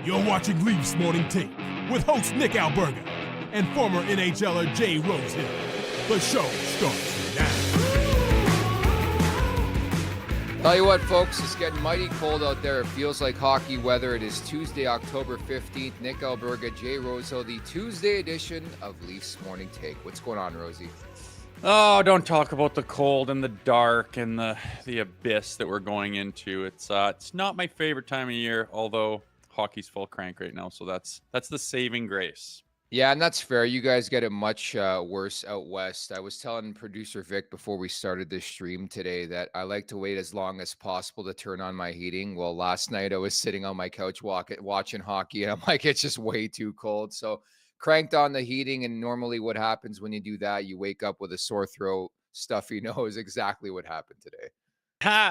You're watching Leafs Morning Take with host Nick Alberga and former NHLer Jay Rosehill. The show starts now. Tell you what, folks, it's getting mighty cold out there. It feels like hockey weather. It is Tuesday, October 15th. Nick Alberga, Jay Rosehill, the Tuesday edition of Leafs Morning Take. What's going on, Rosie? Oh, don't talk about the cold and the dark and the abyss that we're going into. It's not my favorite time of year, although hockey's full crank right now, so that's the saving grace. Yeah, and that's fair. You guys get it much worse out west. I was telling producer Vic before we started this stream today that I like to wait as long as possible to turn on my heating. Well, last night I was sitting on my couch watching hockey, and I'm like, it's just way too cold. So cranked on the heating, and normally what happens when you do that, you wake up with a sore throat, stuffy nose. Exactly what happened today.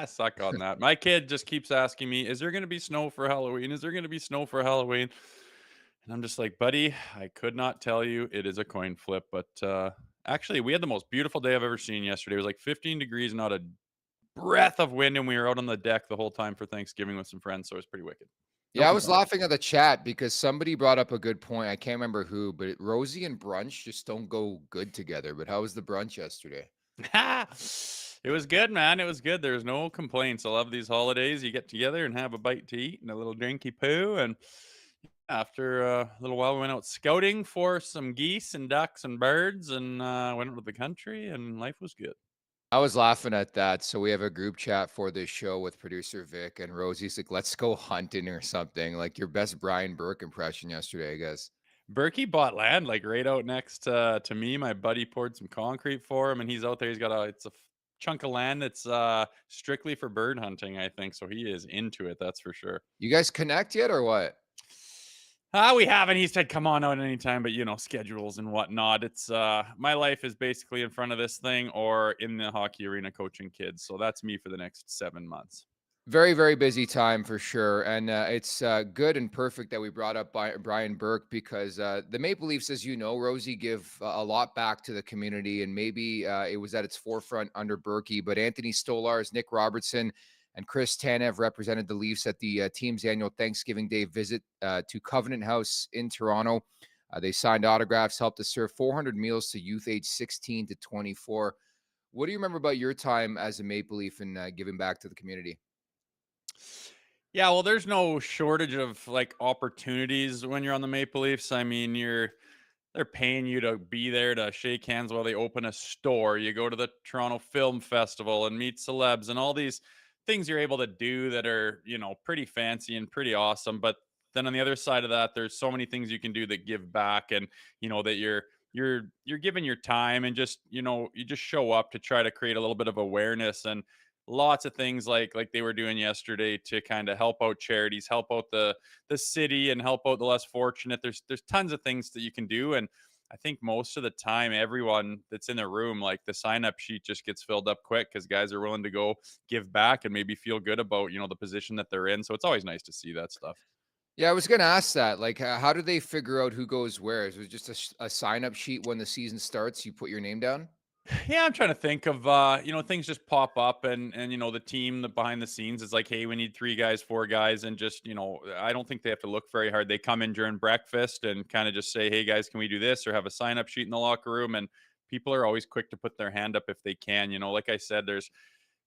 Suck on that. My kid just keeps asking me, is there going to be snow for Halloween? Is there going to be snow for Halloween? And I'm just like, buddy, I could not tell you. It is a coin flip. But actually, we had the most beautiful day I've ever seen yesterday. It was like 15 degrees, not a breath of wind, and we were out on the deck the whole time for Thanksgiving with some friends, so it was pretty wicked. Yeah, I was laughing at the chat because somebody brought up a good point. I can't remember who, but Rosie and brunch just don't go good together. But how was the brunch yesterday? It was good, man. It was good. There's no complaints. I love these holidays. You get together and have a bite to eat and a little drinky poo. And after a little while, we went out scouting for some geese and ducks and birds and went out to the country, and life was good. I was laughing at that. So we have a group chat for this show with producer Vic, and Rosie's like, let's go hunting or something. Like your best Brian Burke impression yesterday, I guess. Berkey bought land like right out next to me. My buddy poured some concrete for him, and he's out there. He's got it's a chunk of land that's strictly for bird hunting, I think. So he is into it, that's for sure. You guys connect yet or what? We haven't. He said, come on out anytime, but schedules and whatnot. It's my life is basically in front of this thing or in the hockey arena coaching kids. So that's me for the next 7 months. Very, very busy time for sure. And it's good and perfect that we brought up Brian Burke because the Maple Leafs, as you know, Rosie, give a lot back to the community. And maybe it was at its forefront under Berkey, but Anthony Stolarz, Nick Robertson, and Chris Tanev represented the Leafs at the team's annual Thanksgiving Day visit to Covenant House in Toronto. They signed autographs, helped to serve 400 meals to youth age 16 to 24. What do you remember about your time as a Maple Leaf and giving back to the community? Yeah, well, there's no shortage of like opportunities when you're on the Maple Leafs. I mean, they're paying you to be there to shake hands while they open a store. You go to the Toronto Film Festival and meet celebs and all these things you're able to do that are, pretty fancy and pretty awesome. But then on the other side of that, there's so many things you can do that give back, and that you're giving your time and just, you just show up to try to create a little bit of awareness, and lots of things like they were doing yesterday to kind of help out charities, help out the city, and help out the less fortunate. There's tons of things that you can do, and I think most of the time, everyone that's in the room, like the sign-up sheet just gets filled up quick because guys are willing to go give back and maybe feel good about, the position that they're in. So it's always nice to see that stuff. Yeah, I was going to ask that. Like, how do they figure out who goes where? Is it just a sign-up sheet when the season starts? You put your name down? Yeah, I'm trying to think of things just pop up, and the team behind the scenes is like, hey, we need 3 guys, 4 guys, and just I don't think they have to look very hard. They come in during breakfast and kind of just say, hey guys, can we do this, or have a sign up sheet in the locker room, and people are always quick to put their hand up if they can. Like I said, there's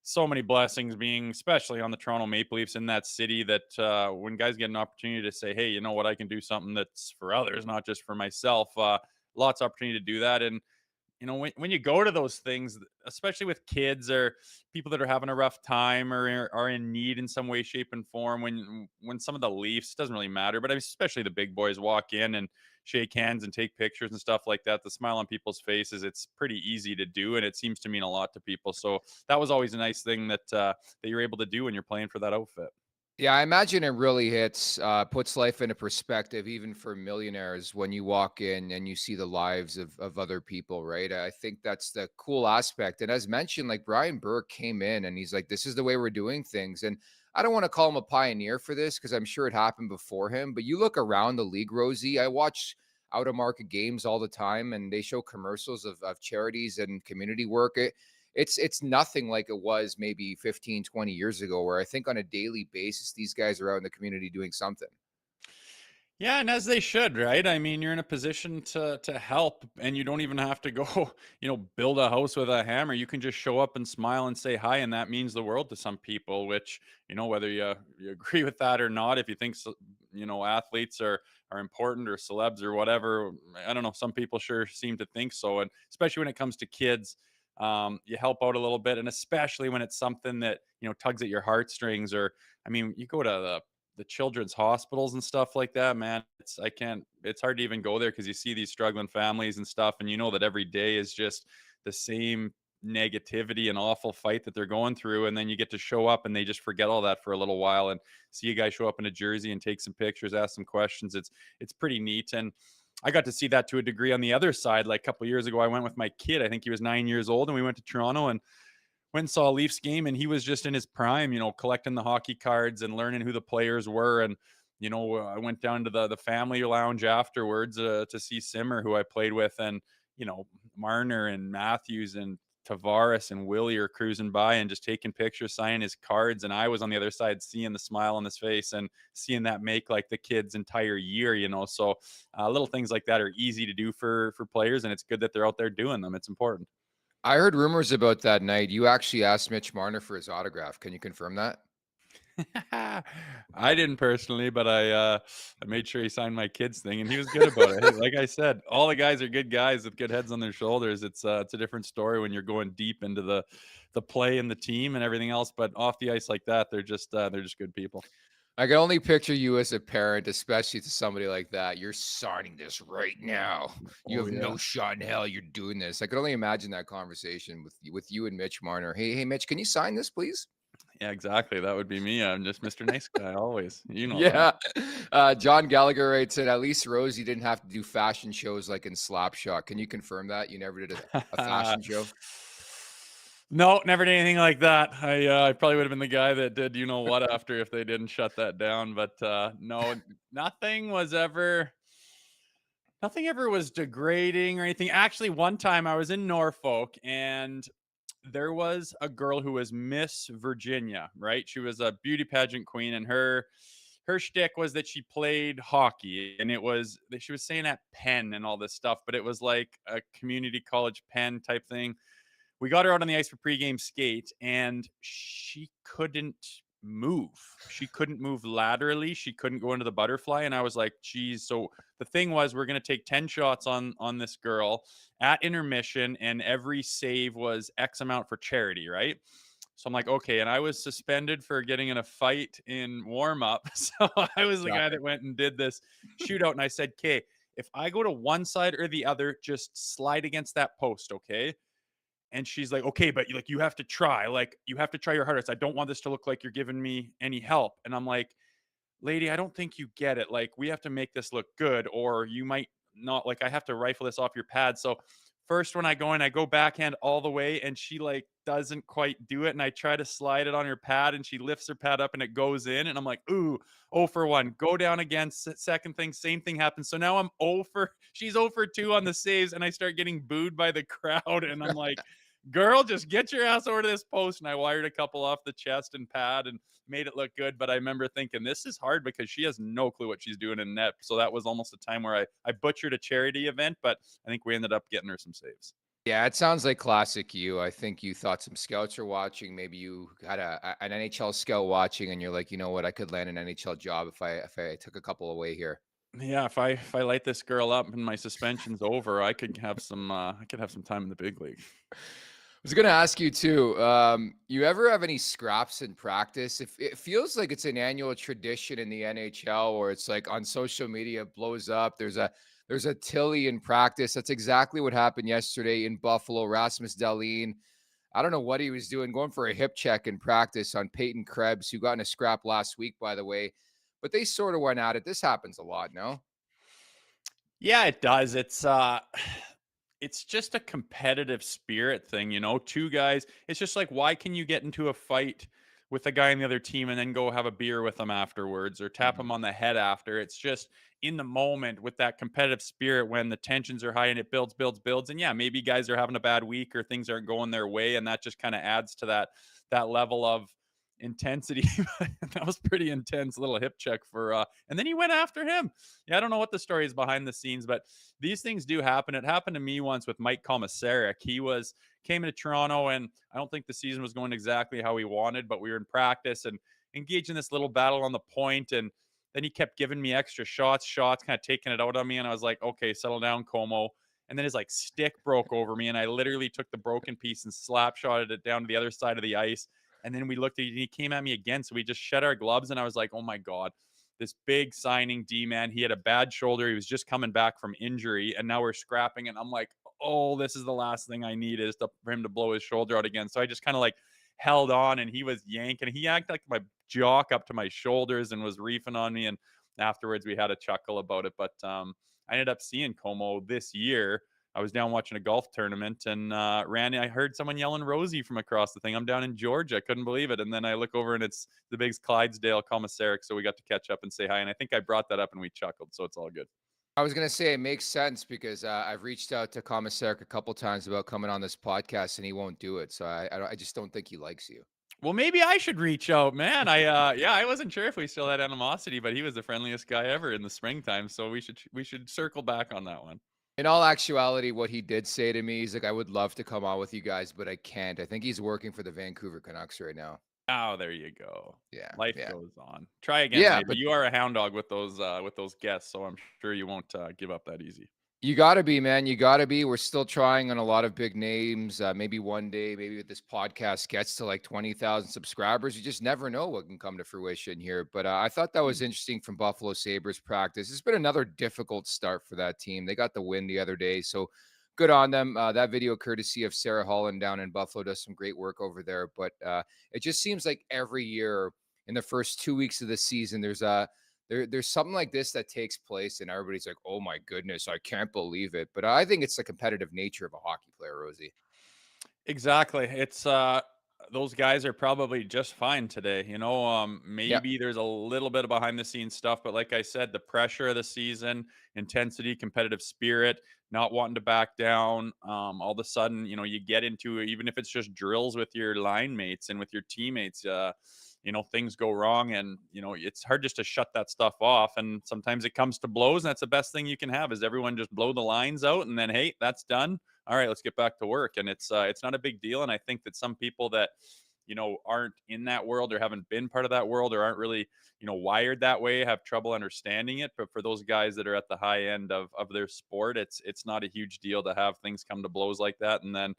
so many blessings being, especially on the Toronto Maple Leafs in that city, that when guys get an opportunity to say, hey, you know what, I can do something that's for others, not just for myself, lots of opportunity to do that. And when you go to those things, especially with kids or people that are having a rough time or are in need in some way, shape, and form, when some of the Leafs, doesn't really matter, but especially the big boys walk in and shake hands and take pictures and stuff like that, the smile on people's faces, it's pretty easy to do, and it seems to mean a lot to people. So that was always a nice thing that you're able to do when you're playing for that outfit. Yeah, I imagine it really puts life into perspective, even for millionaires, when you walk in and you see the lives of other people, right? I think that's the cool aspect. And as mentioned, like Brian Burke came in and he's like, this is the way we're doing things. And I don't want to call him a pioneer for this because I'm sure it happened before him. But you look around the league, Rosie, I watch out of market games all the time, and they show commercials of charities and community work. It's nothing like it was maybe 15, 20 years ago, where I think on a daily basis, these guys are out in the community doing something. Yeah, and as they should, right? I mean, you're in a position to help, and you don't even have to go, build a house with a hammer. You can just show up and smile and say hi, and that means the world to some people. Which, whether you agree with that or not, if you think athletes are important or celebs or whatever, I don't know. Some people sure seem to think so, and especially when it comes to kids, you help out a little bit, and especially when it's something that tugs at your heartstrings. Or, I mean, you go to the children's hospitals and stuff like that, man, it's hard to even go there because you see these struggling families and stuff, and you know that every day is just the same negativity and awful fight that they're going through. And then you get to show up and they just forget all that for a little while and see you guys show up in a jersey and take some pictures, ask some questions. It's pretty neat. And I got to see that to a degree on the other side. Like a couple years ago, I went with my kid. I think he was 9 years old, and we went to Toronto and went and saw a Leafs game, and he was just in his prime, collecting the hockey cards and learning who the players were. And I went down to the family lounge afterwards to see Simmer, who I played with, and Marner and Matthews and Tavares and Willie are cruising by and just taking pictures, signing his cards, and I was on the other side seeing the smile on his face and seeing that make like the kid's entire year. So little things like that are easy to do for players, and it's good that they're out there doing them. It's important. I heard rumors about that night. You actually asked Mitch Marner for his autograph. Can you confirm that? I didn't personally, but I made sure he signed my kid's thing, and he was good about it. Hey, like I said, all the guys are good guys with good heads on their shoulders. It's a different story when you're going deep into the play and the team and everything else. But off the ice like that, they're just good people. I can only picture you as a parent, especially to somebody like that. You're signing this right now. You Oh have yeah. no shot in hell you're doing this. I could only imagine that conversation with you and Mitch Marner. Hey, Mitch, can you sign this, please? Yeah, exactly. That would be me. I'm just Mr. Nice Guy always. You know that. Yeah. John Gallagher writes in, at least Rosie didn't have to do fashion shows like in Slapshot. Can you confirm that? You never did a fashion show? No, never did anything like that. I probably would have been the guy that did what after if they didn't shut that down. But no, nothing was ever nothing ever was degrading or anything. Actually, one time I was in Norfolk and there was a girl who was Miss Virginia, right? She was a beauty pageant queen, and her shtick was that she played hockey, and it was that she was saying at Penn and all this stuff, but it was like a community college Penn type thing. We got her out on the ice for pregame skate, and she couldn't move. She couldn't move laterally. She couldn't go into the butterfly. And I was like, geez. So the thing was, we're going to take 10 shots on this girl at intermission, and every save was X amount for charity, right? So I'm like, okay. And I was suspended for getting in a fight in warm up. So I was the guy that went and did this shootout. And I said, okay, if I go to one side or the other, just slide against that post, okay? And she's like, okay, but you have to try. Like, you have to try your hardest. I don't want this to look like you're giving me any help. And I'm like, lady, I don't think you get it. Like, we have to make this look good, or you might not. Like, I have to rifle this off your pad. So first, when I go in, I go backhand all the way, and she like doesn't quite do it. And I try to slide it on her pad, and she lifts her pad up and it goes in. And I'm like, ooh, 0 for 1. Go down again. Second thing, same thing happens. So now I'm 0 for, she's 0 for 2 on the saves, and I start getting booed by the crowd. And I'm like, girl, just get your ass over to this post. And I wired a couple off the chest and pad and made it look good. But I remember thinking, this is hard because she has no clue what she's doing in net. So that was almost a time where I butchered a charity event, but I think we ended up getting her some saves. Yeah, it sounds like classic you. I think you thought some scouts are watching. Maybe you had an NHL scout watching, and you're like, you know what, I could land an NHL job if I took a couple away here. Yeah, if I light this girl up and my suspension's over, I could have some time in the big league. I was gonna ask you too. You ever have any scraps in practice? If it feels like it's an annual tradition in the NHL, where it's like on social media it blows up. There's a Tilly in practice. That's exactly what happened yesterday in Buffalo. Rasmus Dahlin, I don't know what he was doing, going for a hip check in practice on Peyton Krebs, who got in a scrap last week, by the way. But they sort of went at it. This happens a lot, no? Yeah, it does. It's just a competitive spirit thing, two guys. It's just like, why can you get into a fight with a guy on the other team and then go have a beer with them afterwards or tap him on the head after? It's just in the moment with that competitive spirit when the tensions are high and it builds. And yeah, maybe guys are having a bad week or things aren't going their way. And that just kind of adds to that level of intensity. That was pretty intense little hip check for and then he went after him. Yeah, I don't know what the story is behind the scenes, but these things do happen. It happened to me once with Mike Komisarek. Came into Toronto, and I don't think the season was going exactly how we wanted, but we were in practice and engaged in this little battle on the point, and then he kept giving me extra shots, kind of taking it out on me, and I was like, okay, settle down, Como. And then his like stick broke over me, and I literally took the broken piece and slap shotted it down to the other side of the ice. And then we looked at it, and he came at me again. So we just shed our gloves, and I was like, oh my God, this big signing D man. He had a bad shoulder. He was just coming back from injury, and now we're scrapping. And I'm like, oh, this is the last thing I need is for him to blow his shoulder out again. So I just kind of like held on, and he was yanking. He acted like my jock up to my shoulders and was reefing on me. And afterwards we had a chuckle about it. But I ended up seeing Como this year. I was down watching a golf tournament, and I heard someone yelling Rosie from across the thing. I'm down in Georgia. I couldn't believe it. And then I look over, and it's the big Clydesdale Komisarek. So we got to catch up and say hi. And I think I brought that up, and we chuckled. So it's all good. I was going to say it makes sense because I've reached out to Komisarek a couple times about coming on this podcast, and he won't do it. So I just don't think he likes you. Well, maybe I should reach out, man. I wasn't sure if we still had animosity, but he was the friendliest guy ever in the springtime. So we should circle back on that one. In all actuality, what he did say to me, he's like, I would love to come on with you guys, but I can't. I think he's working for the Vancouver Canucks right now. Oh, there you go. Yeah. Life goes on. Try again. Yeah, later. but You are a hound dog with those guests, so I'm sure you won't give up that easy. you got to be, man. You got to be. We're still trying on a lot of big names. Maybe one day, maybe if this podcast gets to like 20,000 subscribers, you just never know what can come to fruition here. But I thought that was interesting from Buffalo Sabres practice. It's been another difficult start for that team. They got the win the other day, so good on them. That video courtesy of Sarah Holland down in Buffalo does some great work over there. But it just seems like every year in the first 2 weeks of the season, there's something like this that takes place, and everybody's like, oh my goodness, I can't believe it. But I think it's the competitive nature of a hockey player, Rosie. Exactly. It's those guys are probably just fine today. Maybe there's a little bit of behind the scenes stuff, but like I said, the pressure of the season, intensity, competitive spirit, not wanting to back down. All of a sudden, you get into, even if it's just drills with your line mates and with your teammates, things go wrong, and it's hard just to shut that stuff off. And sometimes it comes to blows, and that's the best thing you can have is everyone just blow the lines out, and then, hey, that's done. All right, let's get back to work. And it's not a big deal. And I think that some people that aren't in that world or haven't been part of that world or aren't really wired that way have trouble understanding it. But for those guys that are at the high end of their sport, it's not a huge deal to have things come to blows like that, and then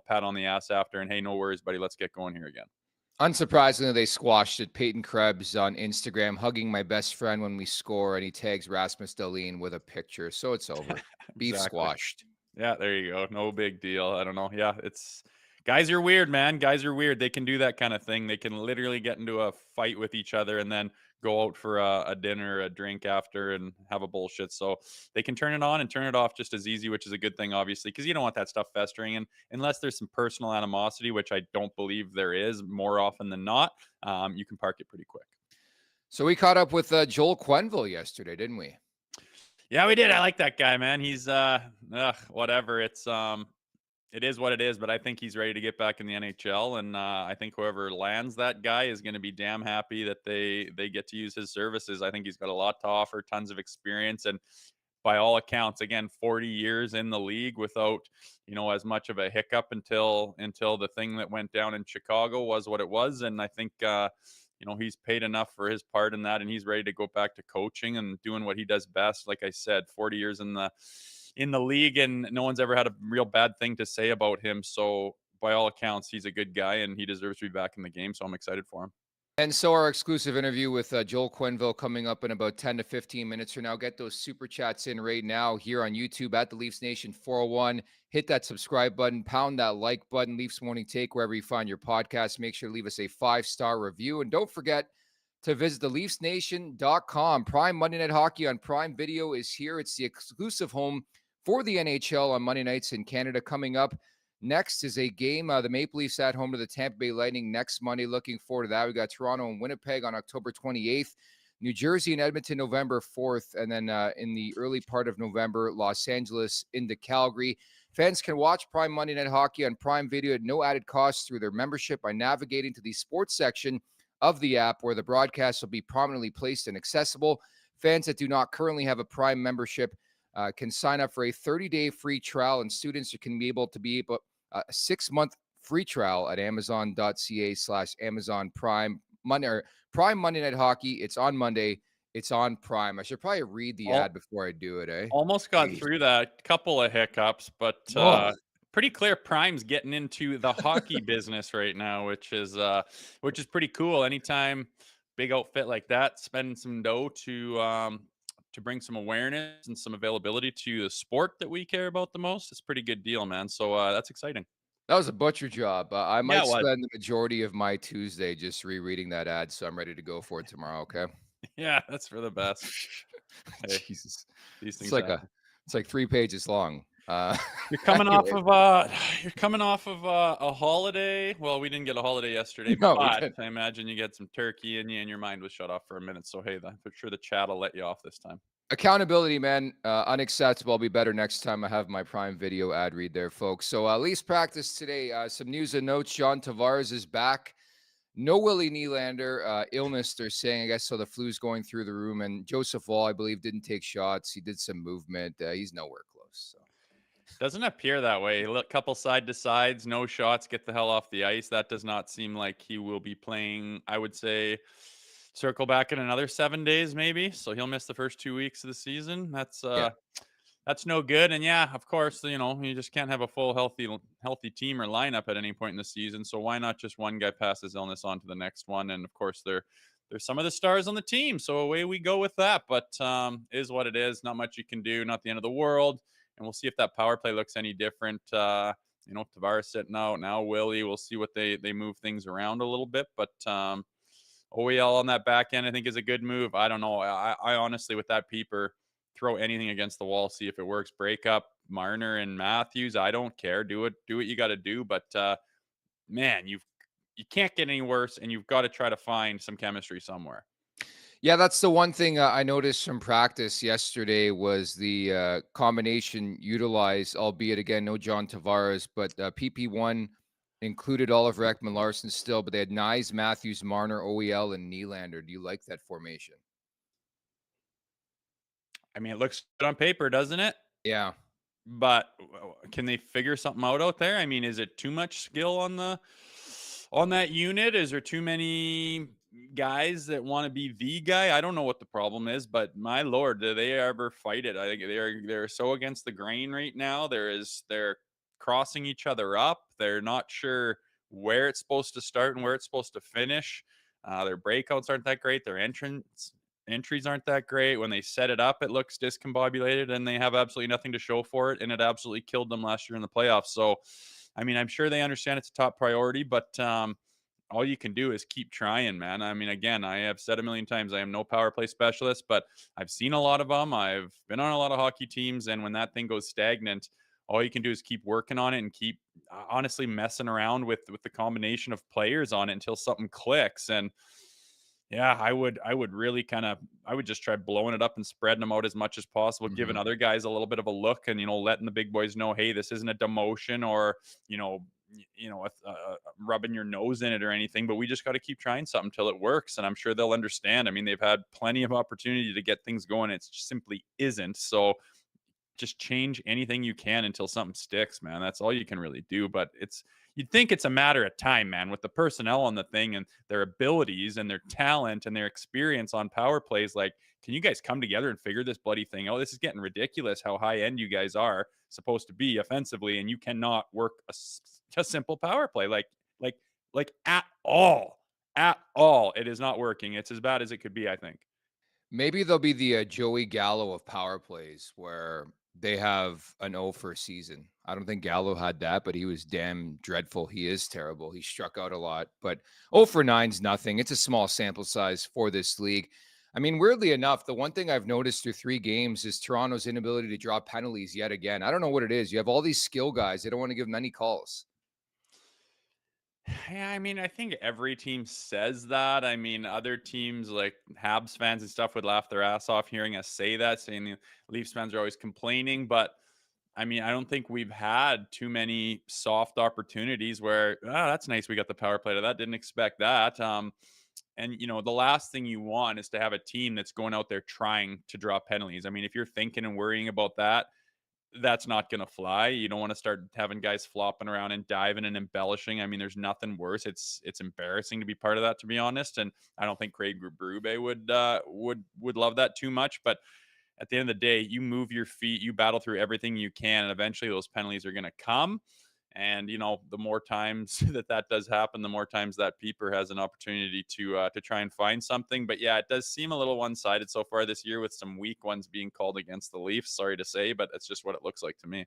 pat on the ass after and, hey, no worries, buddy, let's get going here again. Unsurprisingly, they squashed it. Peyton Krebs on Instagram, hugging my best friend when we score, and he tags Rasmus Dahlin with a picture. So it's over. Beef Exactly. Squashed. Yeah, there you go. No big deal. I don't know. Yeah, guys are weird, man. Guys are weird. They can do that kind of thing. They can literally get into a fight with each other and then go out for a dinner, a drink after, and have a bullshit. So they can turn it on and turn it off just as easy, which is a good thing, obviously, because you don't want that stuff festering. And unless there's some personal animosity, which I don't believe there is more often than not, you can park it pretty quick. So we caught up with Joel Quenneville yesterday, didn't we? Yeah, we did. I like that guy, man. He's whatever. It is what it is, but I think he's ready to get back in the NHL, and I think whoever lands that guy is going to be damn happy that they get to use his services. I think he's got a lot to offer, tons of experience, and by all accounts, again, 40 years in the league without as much of a hiccup until the thing that went down in Chicago was what it was. And I think he's paid enough for his part in that, and he's ready to go back to coaching and doing what he does best. Like I said, 40 years in the league, and no one's ever had a real bad thing to say about him. So by all accounts, he's a good guy, and he deserves to be back in the game. So I'm excited for him. And so our exclusive interview with Joel Quenneville coming up in about 10 to 15 minutes from now. Get those super chats in right now here on YouTube at the Leafs Nation 401. Hit that subscribe button, pound that like button, Leafs Morning Take, wherever you find your podcast. Make sure to leave us a 5-star review. And don't forget to visit the LeafsNation.com. Prime Monday Night Hockey on Prime Video is here. It's the exclusive home for the NHL on Monday nights in Canada. Coming up next is a game. The Maple Leafs at home to the Tampa Bay Lightning next Monday. Looking forward to that. We got Toronto and Winnipeg on October 28th. New Jersey and Edmonton November 4th. And then in the early part of November, Los Angeles into Calgary. Fans can watch Prime Monday Night Hockey on Prime Video at no added cost through their membership by navigating to the sports section of the app, where the broadcast will be prominently placed and accessible. Fans that do not currently have a Prime membership can sign up for a 30-day free trial, and students can be able a 6-month free trial at amazon.ca/Amazon Prime Prime Monday Night Hockey. It's on Monday. It's on Prime. I should probably read the ad before I do it, eh? Almost got through that. Couple of hiccups, but pretty clear Prime's getting into the hockey business right now, which is pretty cool. Anytime big outfit like that spending some dough to bring some awareness and some availability to the sport that we care about the most, it's a pretty good deal, man. So that's exciting. That was a butcher job. I might it was. spend the majority of my Tuesday just rereading that ad, so I'm ready to go for it tomorrow, okay? Yeah, that's for the best. Hey, Jesus. these things It's like 3 pages long. You're coming anyway. off of a holiday. Well, we didn't get a holiday yesterday, No, we but didn't. I imagine you get some turkey in you and your mind was shut off for a minute. So hey, for sure the chat will let you off this time. Accountability, man. Unacceptable. I'll be better next time I have my Prime Video ad read there, folks. So Leafs practice today. Some news and notes. John Tavares is back. No Willie Nylander. Illness, they're saying, I guess, so the flu's going through the room. And Joseph Wall, I believe, didn't take shots. He did some movement. He's nowhere close. So. Doesn't appear that way. Look, couple side to sides, no shots, get the hell off the ice. That does not seem like he will be playing. I would say circle back in another 7 days, maybe. So he'll miss the first 2 weeks of the season. That's no good. And yeah, of course, you just can't have a full healthy team or lineup at any point in the season. So why not just one guy pass his illness on to the next one? And of course, there's some of the stars on the team. So away we go with that. But is what it is. Not much you can do. Not the end of the world. And we'll see if that power play looks any different. Tavares sitting out now. Willie, we'll see what they move things around a little bit. But OEL on that back end, I think, is a good move. I don't know. I honestly, with that peeper, throw anything against the wall, see if it works. Break up Marner and Matthews. I don't care. Do what you got to do. But man, you can't get any worse, and you've got to try to find some chemistry somewhere. Yeah, that's the one thing I noticed from practice yesterday was the combination utilized, albeit again, no John Tavares, but PP1 included Oliver Ekman-Larsson still, but they had Nyes, Matthews, Marner, OEL, and Nylander. Do you like that formation? I mean, it looks good on paper, doesn't it? Yeah. But can they figure something out there? I mean, is it too much skill on that unit? Is there too many guys that want to be the guy? I don't know what the problem is, but my Lord, do they ever fight it? I think they're so against the grain right now. They're crossing each other up. They're not sure where it's supposed to start and where it's supposed to finish. Their breakouts aren't that great. Their entries aren't that great. When they set it up, it looks discombobulated, and they have absolutely nothing to show for it. And it absolutely killed them last year in the playoffs. So, I mean, I'm sure they understand it's a top priority, but all you can do is keep trying, man. I mean, again, I have said a million times, I am no power play specialist, but I've seen a lot of them. I've been on a lot of hockey teams, and when that thing goes stagnant, all you can do is keep working on it and keep honestly messing around with the combination of players on it until something clicks. And yeah, I would really I would just try blowing it up and spreading them out as much as possible, giving other guys a little bit of a look, and letting the big boys know, hey, this isn't a demotion or rubbing your nose in it or anything, but we just got to keep trying something until it works. And I'm sure they'll understand. I mean, they've had plenty of opportunity to get things going. It simply isn't. So just change anything you can until something sticks, man. That's all you can really do. But you'd think it's a matter of time, man, with the personnel on the thing and their abilities and their talent and their experience on power plays. Like, can you guys come together and figure this bloody thing out? This is getting ridiculous how high end you guys are supposed to be offensively, and you cannot work a simple power play like at all. It is not working. It's as bad as it could be, I think. Maybe they'll be the Joey Gallo of power plays, where they have an O for a season. I don't think Gallo had that, but he was damn dreadful. He is terrible. He struck out a lot, but 0 for 9's nothing. It's a small sample size for this league. I mean, weirdly enough, the one thing I've noticed through 3 games is Toronto's inability to draw penalties yet again. I don't know what it is. You have all these skill guys. They don't want to give them any calls. Yeah, I mean, I think every team says that. I mean, other teams like Habs fans and stuff would laugh their ass off hearing us say that, saying the Leafs fans are always complaining. But I mean, I don't think we've had too many soft opportunities where, that's nice. We got the power play to that. Didn't expect that. And, the last thing you want is to have a team that's going out there trying to draw penalties. I mean, if you're thinking and worrying about that, that's not going to fly. You don't want to start having guys flopping around and diving and embellishing. I mean, there's nothing worse. It's embarrassing to be part of that, to be honest. And I don't think Craig Berube would love that too much. But at the end of the day, you move your feet, you battle through everything you can, and eventually those penalties are going to come. And the more times that does happen, the more times that peeper has an opportunity to try and find something. But yeah, it does seem a little one-sided so far this year, with some weak ones being called against the Leafs. Sorry to say, but it's just what it looks like to me.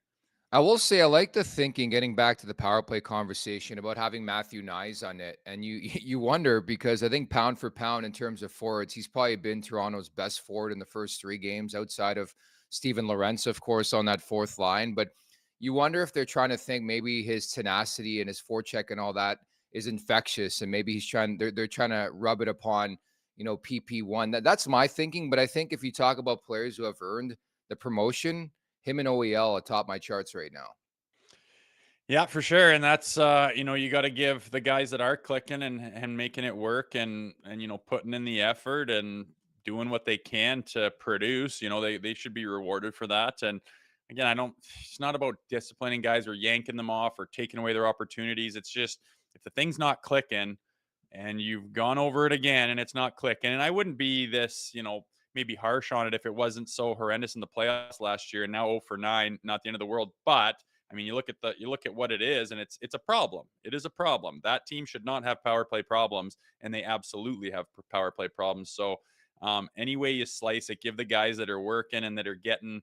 I will say I like the thinking, getting back to the power play conversation, about having Matthew Nyes on it. And you you wonder, because I think pound for pound in terms of forwards, he's probably been Toronto's best forward in the first 3 games, outside of Steven Lorentz, of course, on that fourth line. But you wonder if they're trying to think maybe his tenacity and his forecheck and all that is infectious, and maybe they're trying to rub it upon, PP1. That's my thinking. But I think if you talk about players who have earned the promotion, him and OEL atop my charts right now. Yeah, for sure. And that's you got to give the guys that are clicking and making it work, and putting in the effort and doing what they can to produce. They should be rewarded for that. And again, it's not about disciplining guys or yanking them off or taking away their opportunities. It's just, if the thing's not clicking and you've gone over it again and it's not clicking. And I wouldn't be this, maybe harsh on it if it wasn't so horrendous in the playoffs last year, and now 0 for 9, not the end of the world. But I mean, you look at what it is, and it's a problem. It is a problem. That team should not have power play problems, and they absolutely have power play problems. So any way you slice it, give the guys that are working and that are getting,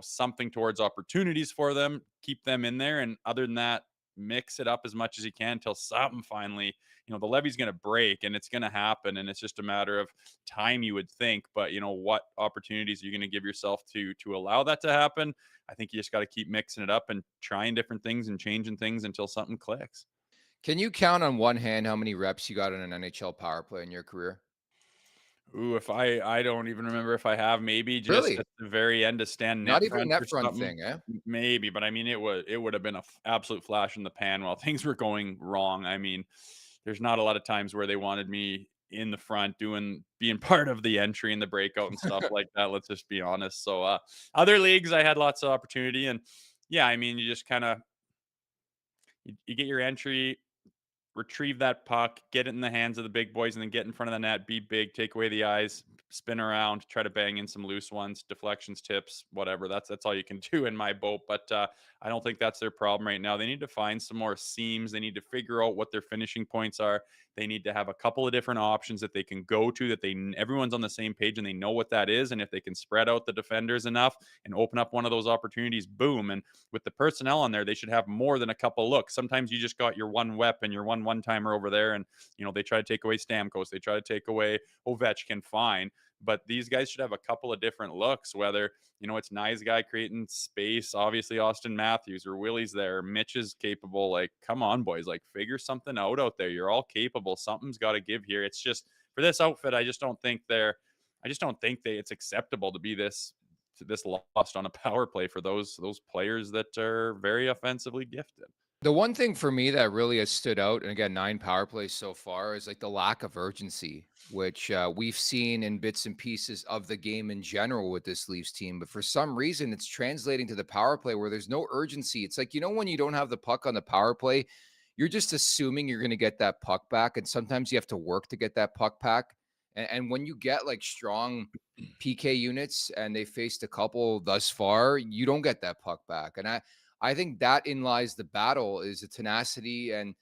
something towards opportunities for them, keep them in there. And other than that, mix it up as much as you can until something finally, the levee's going to break, and it's going to happen. And it's just a matter of time, you would think. But, what opportunities are you going to give yourself to allow that to happen? I think you just got to keep mixing it up and trying different things and changing things until something clicks. Can you count on one hand how many reps you got in an NHL power play in your career? Ooh, if I don't even remember if I have, maybe just Really? at the very end to stand Not net even a front net or front something. thing, eh? Maybe, but I mean, it would have been a absolute flash in the pan while things were going wrong. I mean, there's not a lot of times where they wanted me in the front being part of the entry and the breakout and stuff like that. Let's just be honest. So other leagues, I had lots of opportunity, and yeah, I mean, you just kind of you get your entry, retrieve that puck, get it in the hands of the big boys, and then get in front of the net, be big, take away the eyes, spin around, try to bang in some loose ones, deflections, tips, whatever. That's all you can do in my boat. But I don't think that's their problem right now. They need to find some more seams. They need to figure out what their finishing points are. They need to have a couple of different options that they can go to, that everyone's on the same page and they know what that is. And if they can spread out the defenders enough and open up one of those opportunities, boom. And with the personnel on there, they should have more than a couple looks. Sometimes you just got your one weapon, your one-timer over there, and they try to take away Stamkos, they try to take away Ovechkin, fine. But these guys should have a couple of different looks, whether, it's nice guy creating space, obviously Austin Matthews, or Willie's there, Mitch is capable. Like, come on, boys, like, figure something out there. You're all capable. Something's got to give here. It's just, for this outfit, I just don't think it's acceptable to be this lost on a power play for those players that are very offensively gifted. The one thing for me that really has stood out, and again, 9 power plays so far, is like the lack of urgency, which we've seen in bits and pieces of the game in general with this Leafs team. But for some reason, it's translating to the power play where there's no urgency. It's like, when you don't have the puck on the power play, you're just assuming you're going to get that puck back. And sometimes you have to work to get that puck back. And when you get like strong PK units, and they faced a couple thus far, you don't get that puck back. And I think that in lies the battle, is the tenacity and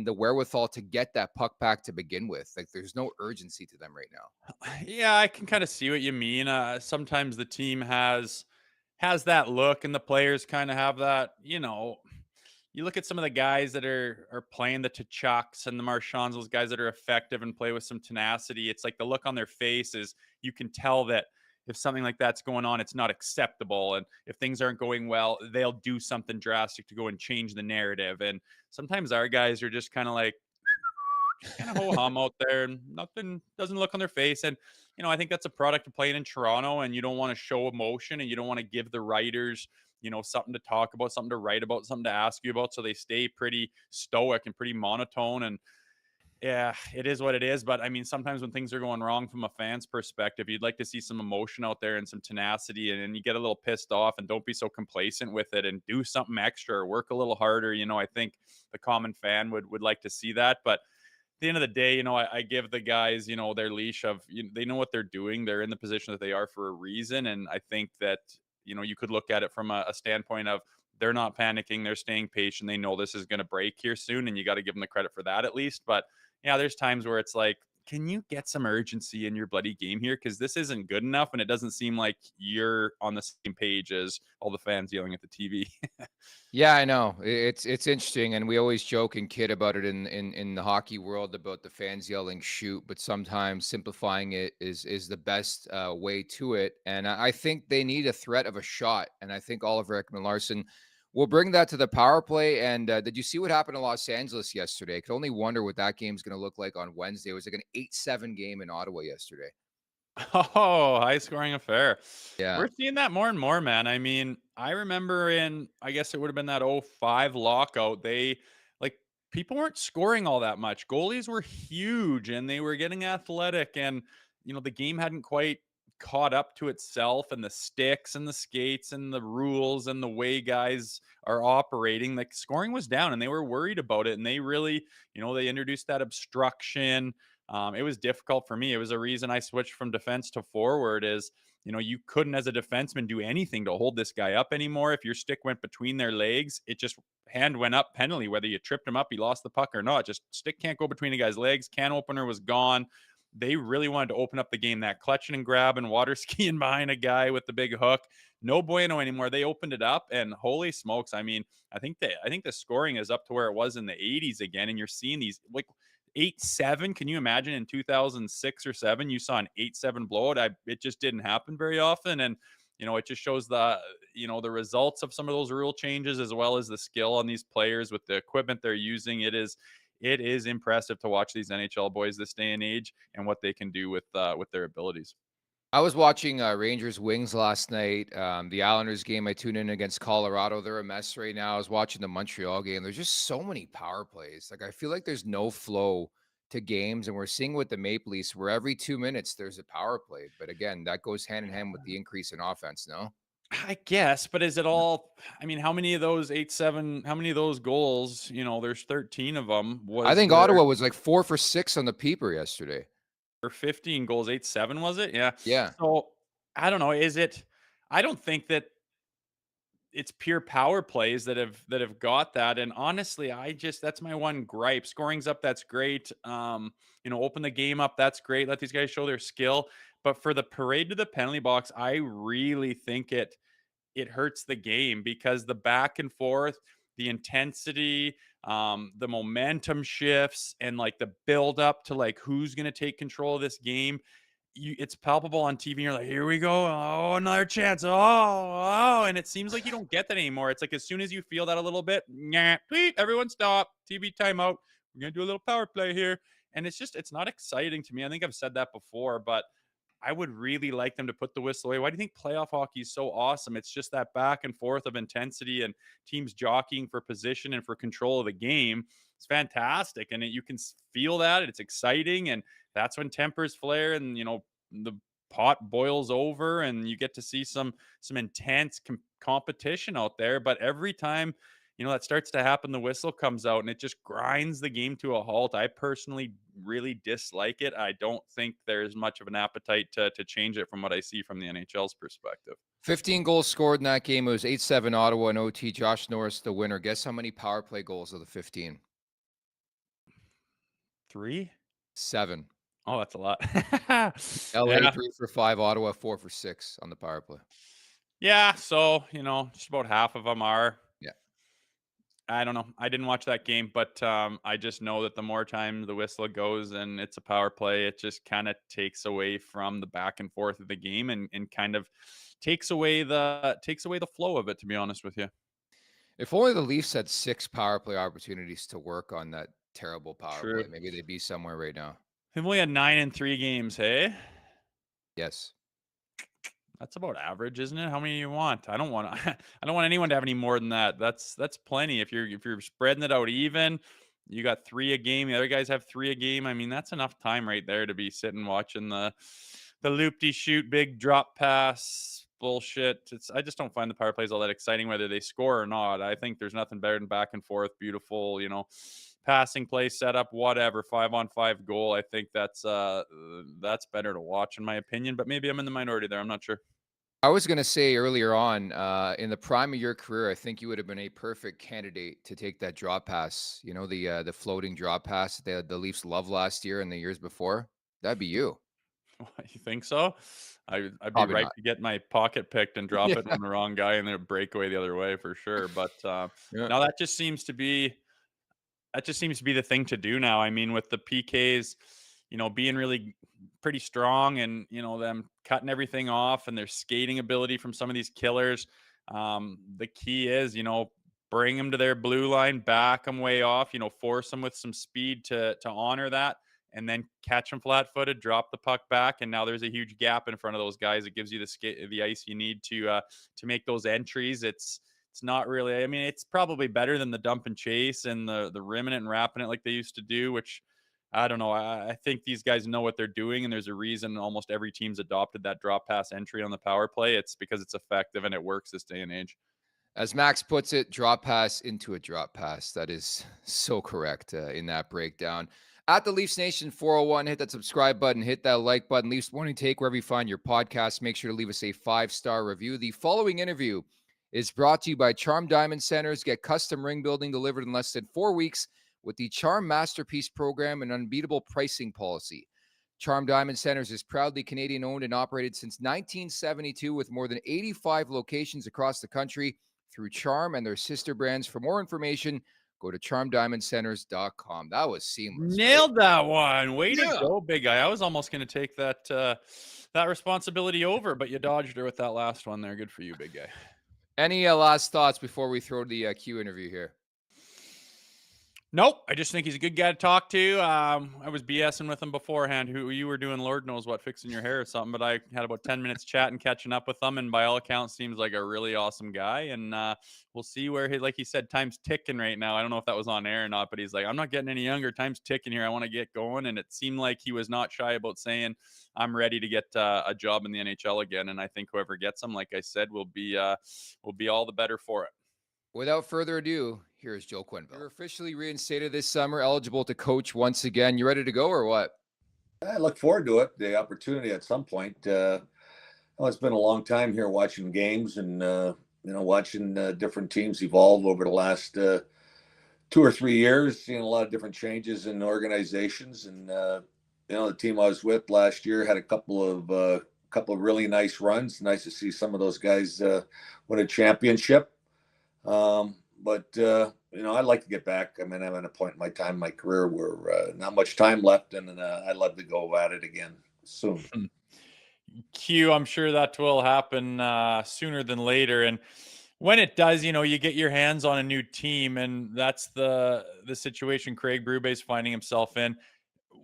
the wherewithal to get that puck back to begin with. Like, there's no urgency to them right now. Yeah, I can kind of see what you mean. Sometimes the team has that look, and the players kind of have that. You look at some of the guys that are playing, the Tchuks and the Marchands, those guys that are effective and play with some tenacity. It's like the look on their faces. You can tell that if something like that's going on, it's not acceptable. And if things aren't going well, they'll do something drastic to go and change the narrative. And sometimes our guys are just kind of like, kind of ho hum out there, and nothing doesn't look on their face. And I think that's a product of playing in Toronto, and you don't want to show emotion, and you don't want to give the writers something to talk about, something to write about, something to ask you about, so they stay pretty stoic and pretty monotone. And Yeah, it is what it is. But I mean, sometimes when things are going wrong from a fan's perspective, you'd like to see some emotion out there and some tenacity, and you get a little pissed off, and don't be so complacent with it and do something extra or work a little harder. I think the common fan would like to see that. But at the end of the day, I give the guys, their leash of, they know what they're doing. They're in the position that they are for a reason. And I think that, you could look at it from a standpoint of they're not panicking. They're staying patient. They know this is going to break here soon. And you got to give them the credit for that at least. But yeah, there's times where it's like, can you get some urgency in your bloody game here? Because this isn't good enough. And it doesn't seem like you're on the same page as all the fans yelling at the TV. Yeah, I know. It's interesting, and we always joke and kid about it in the hockey world about the fans yelling "shoot," but sometimes simplifying it is the best way to it. And I think they need a threat of a shot, and I think Oliver Ekman-Larsson will bring that to the power play. And did you see what happened in Los Angeles yesterday? I could only wonder what that game's going to look like on Wednesday. It was like an 8-7 game in Ottawa yesterday. Oh, high scoring affair. Yeah. We're seeing that more and more, man. I mean, I remember I guess it would have been that '05 lockout. Like, people weren't scoring all that much. Goalies were huge and they were getting athletic, and, the game hadn't quite caught up to itself, and the sticks and the skates and the rules and the way guys are operating. Like, scoring was down and they were worried about it. And they really, they introduced that obstruction. It was difficult for me. It was a reason I switched from defense to forward. Is you couldn't, as a defenseman, do anything to hold this guy up anymore. If your stick went between their legs, it just hand went up penalty. Whether you tripped him up, he lost the puck or not. Just stick can't go between a guy's legs. Can opener was gone. They really wanted to open up the game. That clutching and grabbing, water skiing behind a guy with the big hook, no bueno anymore. They opened it up, and holy smokes! I mean, I think the scoring is up to where it was in the '80s again, and you're seeing these like 8-7. Can you imagine in 2006 or 7 you saw an 8-7 blowout? It just didn't happen very often. And it just shows the results of some of those rule changes, as well as the skill on these players with the equipment they're using. It is impressive to watch these NHL boys this day and age and what they can do with their abilities. I was watching Rangers Wings last night. The Islanders game, I tuned in against Colorado. They're a mess right now. I was watching the Montreal game. There's just so many power plays. Like, I feel like there's no flow to games, and we're seeing with the Maple Leafs where every 2 minutes there's a power play. But again, that goes hand in hand with the increase in offense. No, I guess, but is it all? I mean, how many of those 8-7? How many of those goals? There's 13 of them. I Was think where Ottawa was like 4 for 6 on the peeper yesterday. or 15 goals, 8-7 was it? Yeah. Yeah. So I don't know. Is it? I don't think that it's pure power plays that have got that. And honestly, that's my one gripe. Scoring's up, that's great. Open the game up, that's great. Let these guys show their skill. But for the parade to the penalty box, I really think it hurts the game, because the back and forth, the intensity, the momentum shifts, and like the build up to like who's going to take control of this game. It's palpable on TV. And you're like, here we go. Oh, another chance. Oh, and it seems like you don't get that anymore. It's like as soon as you feel that a little bit, tweet, everyone stop. TV timeout. We're gonna do a little power play here, and it's not exciting to me. I think I've said that before, but I would really like them to put the whistle away. Why do you think playoff hockey is so awesome? It's just that back and forth of intensity and teams jockeying for position and for control of the game. It's fantastic. And you can feel that. It's exciting. And that's when tempers flare and, the pot boils over, and you get to see some intense competition out there. But every time that starts to happen, the whistle comes out and it just grinds the game to a halt. I personally really dislike it. I don't think there's much of an appetite to change it from what I see from the NHL's perspective. 15 goals scored in that game. It was 8-7 Ottawa and OT. Josh Norris, the winner. Guess how many power play goals of the 15? 3? 7. Oh, that's a lot. LA Yeah. 3 for 5. Ottawa 4 for 6 on the power play. Yeah. So, just about half of them are. Yeah. I don't know. I didn't watch that game, but I just know that the more time the whistle goes and it's a power play, it just kind of takes away from the back and forth of the game, and kind of takes away the flow of it, to be honest with you. If only the Leafs had 6 power play opportunities to work on that terrible power True. play, maybe they'd be somewhere right now. We've only had 9 in 3 games, hey? Yes. That's about average, isn't it? How many do you want? I don't want I don't want anyone to have any more than that. That's plenty. If you're spreading it out even, You got 3 a game. The other guys have 3 a game. I mean, that's enough time right there to be sitting watching the loop-de-shoot, big drop pass bullshit. I just don't find the power plays all that exciting, whether they score or not. I think there's nothing better than back and forth, beautiful, passing play setup, whatever, 5-on-5 goal. I think that's better to watch in my opinion, but maybe I'm in the minority there. I'm not sure. I was going to say earlier on, in the prime of your career, I think you would have been a perfect candidate to take that drop pass. The floating drop pass that the Leafs loved last year and the years before. That'd be you. You think so? I'd be Probably right not. to get my pocket picked and drop Yeah. it on the wrong guy and then break away the other way for sure. But Yeah. now that just seems to be the thing to do now. I mean, with the PKs, being really pretty strong and, them cutting everything off and their skating ability from some of these killers. The key is, bring them to their blue line, back them way off, force them with some speed to honor that, and then catch them flat-footed, drop the puck back, and now there's a huge gap in front of those guys. It gives you the ice you need to make those entries. It's not really. I mean, it's probably better than the dump and chase and the rimming it and wrapping it like they used to do, which I don't know. I think these guys know what they're doing, and there's a reason almost every team's adopted that drop pass entry on the power play. It's because it's effective and it works this day and age. As Max puts it, drop pass into a drop pass. That is so correct in that breakdown. At the Leafs Nation 401, hit that subscribe button, hit that like button. Leafs Morning Take, wherever you find your podcast, make sure to leave us a 5-star review. The following interview is brought to you by Charm Diamond Centers. Get custom ring building delivered in less than 4 weeks with the Charm Masterpiece Program and unbeatable pricing policy. Charm Diamond Centers is proudly Canadian owned and operated since 1972 with more than 85 locations across the country through Charm and their sister brands. For more information, go to charmdiamondcenters.com. That was seamless. Nailed that one. Way Yeah. to go, big guy. I was almost going to take that responsibility over, but you dodged her with that last one there. Good for you, big guy. Any last thoughts before we throw the Q interview here? Nope. I just think he's a good guy to talk to. I was BSing with him beforehand. Who you were doing, Lord knows what, fixing your hair or something. But I had about 10 minutes chatting, catching up with him, and by all accounts, seems like a really awesome guy. And we'll see where like he said, time's ticking right now. I don't know if that was on air or not, but he's like, I'm not getting any younger. Time's ticking here. I want to get going. And it seemed like he was not shy about saying, I'm ready to get a job in the NHL again. And I think whoever gets him, like I said, will be all the better for it. Without further ado, here's Joel Quenneville. You're officially reinstated this summer, eligible to coach once again. You ready to go or what? I look forward to it, the opportunity at some point. It's been a long time here watching games and, watching different teams evolve over the last 2 or 3 years, seeing a lot of different changes in organizations. And, the team I was with last year had a couple of really nice runs. Nice to see some of those guys win a championship. But I'd like to get back. I mean, I'm at a point in my career where not much time left, and I'd love to go at it again soon. Q, I'm sure that will happen sooner than later. And when it does, you get your hands on a new team, and that's the situation Craig Berube's finding himself in.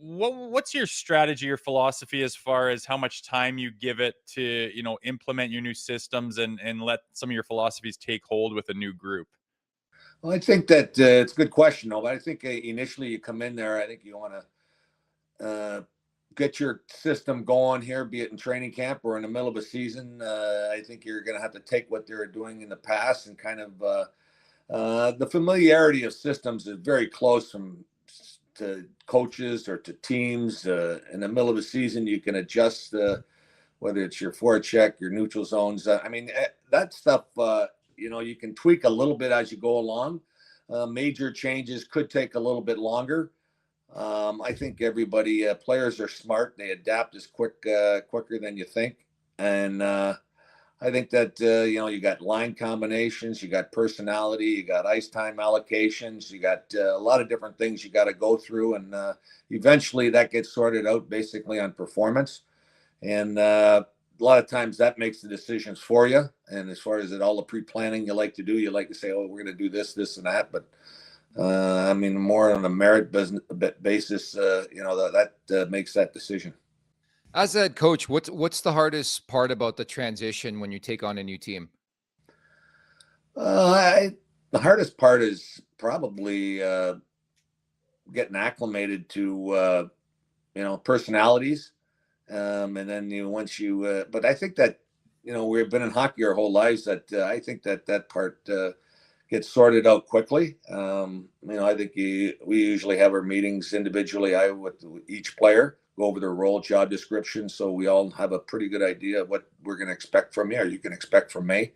What's your strategy or philosophy as far as how much time you give it to, implement your new systems and let some of your philosophies take hold with a new group? Well, I think that it's a good question, though. But I think initially you come in there, I think you want to get your system going here, be it in training camp or in the middle of a season. I think you're going to have to take what they're doing in the past and kind of the familiarity of systems is very close to coaches or to teams. In the middle of a season, you can adjust whether it's your forecheck, your neutral zones. That stuff, you can tweak a little bit as you go along. Major changes could take a little bit longer. I think players are smart. They adapt as quicker than you think. And I think that, you got line combinations, you got personality, you got ice time allocations, you got a lot of different things you got to go through. And eventually that gets sorted out basically on performance. And a lot of times that makes the decisions for you. And as far as all the pre-planning you like to do, you like to say, oh, we're going to do this, this, and that. But more on a merit basis, that makes that decision. As a head coach, what's the hardest part about the transition when you take on a new team? The hardest part is probably getting acclimated to personalities, and then once you. But I think that we've been in hockey our whole lives. That I think that part gets sorted out quickly. I think we usually have our meetings individually. With each player, go over their role, job description, so we all have a pretty good idea of what we're going to expect from you, or you can expect from me.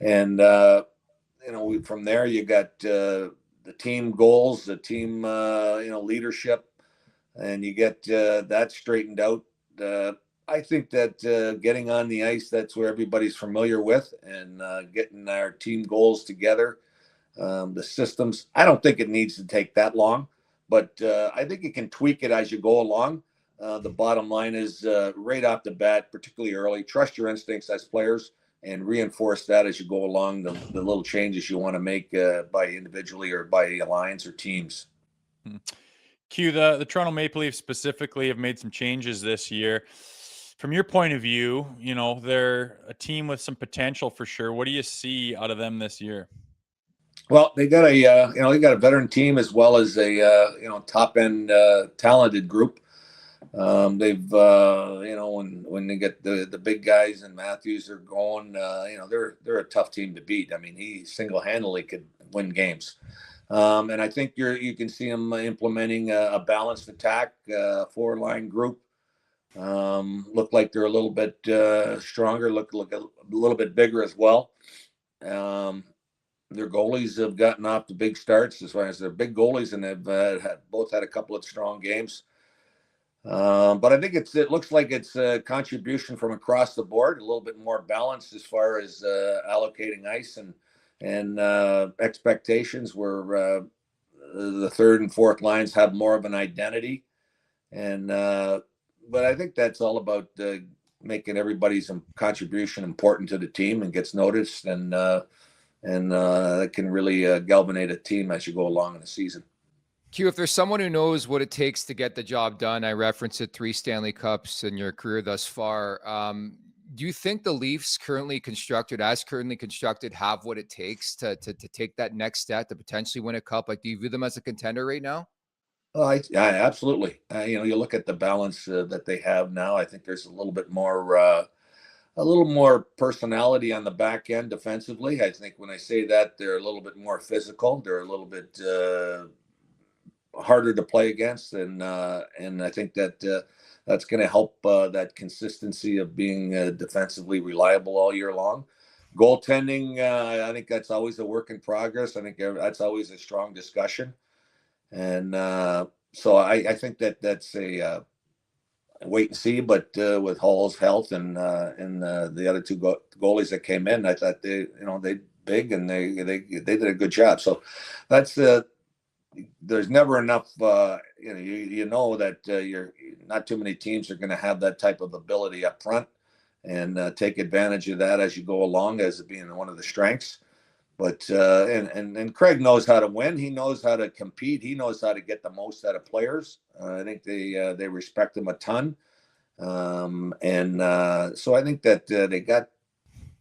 And from there, you got the team goals, the team leadership, and you get that straightened out. I think that getting on the ice, that's where everybody's familiar with, and getting our team goals together, the systems. I don't think it needs to take that long, but I think you can tweak it as you go along. The bottom line is right off the bat, particularly early, trust your instincts as players and reinforce that as you go along, the little changes you want to make by individually or by alliance or teams. Q, the Toronto Maple Leafs specifically have made some changes this year. From your point of view, they're a team with some potential for sure. What do you see out of them this year? Well, they got they got a veteran team as well as a top end talented group. They've when they get the big guys and Matthews are going, they're a tough team to beat. I mean, he single-handedly could win games. And I think you can see them implementing a balanced attack, 4-line group. Look like they're a little bit stronger, look a little bit bigger as well. Their goalies have gotten off to big starts as far as they're big goalies, and they've both had a couple of strong games. But I think it looks like it's a contribution from across the board, a little bit more balanced as far as allocating ice and expectations, where the third and fourth lines have more of an identity. And but I think that's all about making everybody's contribution important to the team and gets noticed, and it can really galvanize a team as you go along in the season. Q, if there's someone who knows what it takes to get the job done, I referenced it, 3 Stanley Cups in your career thus far. Do you think the Leafs currently constructed, have what it takes to take that next step to potentially win a cup? Like, do you view them as a contender right now? Oh, yeah, absolutely. You look at the balance that they have now. I think there's a little more personality on the back end defensively. I think when I say that, they're a little bit more physical. They're a little bit harder to play against, and I think that that's going to help that consistency of being defensively reliable all year long. Goaltending, I think that's always a work in progress. I think that's always a strong discussion, and so I think that's a wait and see. But with Hall's health and the other two goalies that came in, I thought they big and they did a good job. So that's there's never enough. That you're not too many teams are going to have that type of ability up front and take advantage of that as you go along, as it being one of the strengths. But and Craig knows how to win. He knows how to compete. He knows how to get the most out of players. I think they respect him a ton. So I think that they got,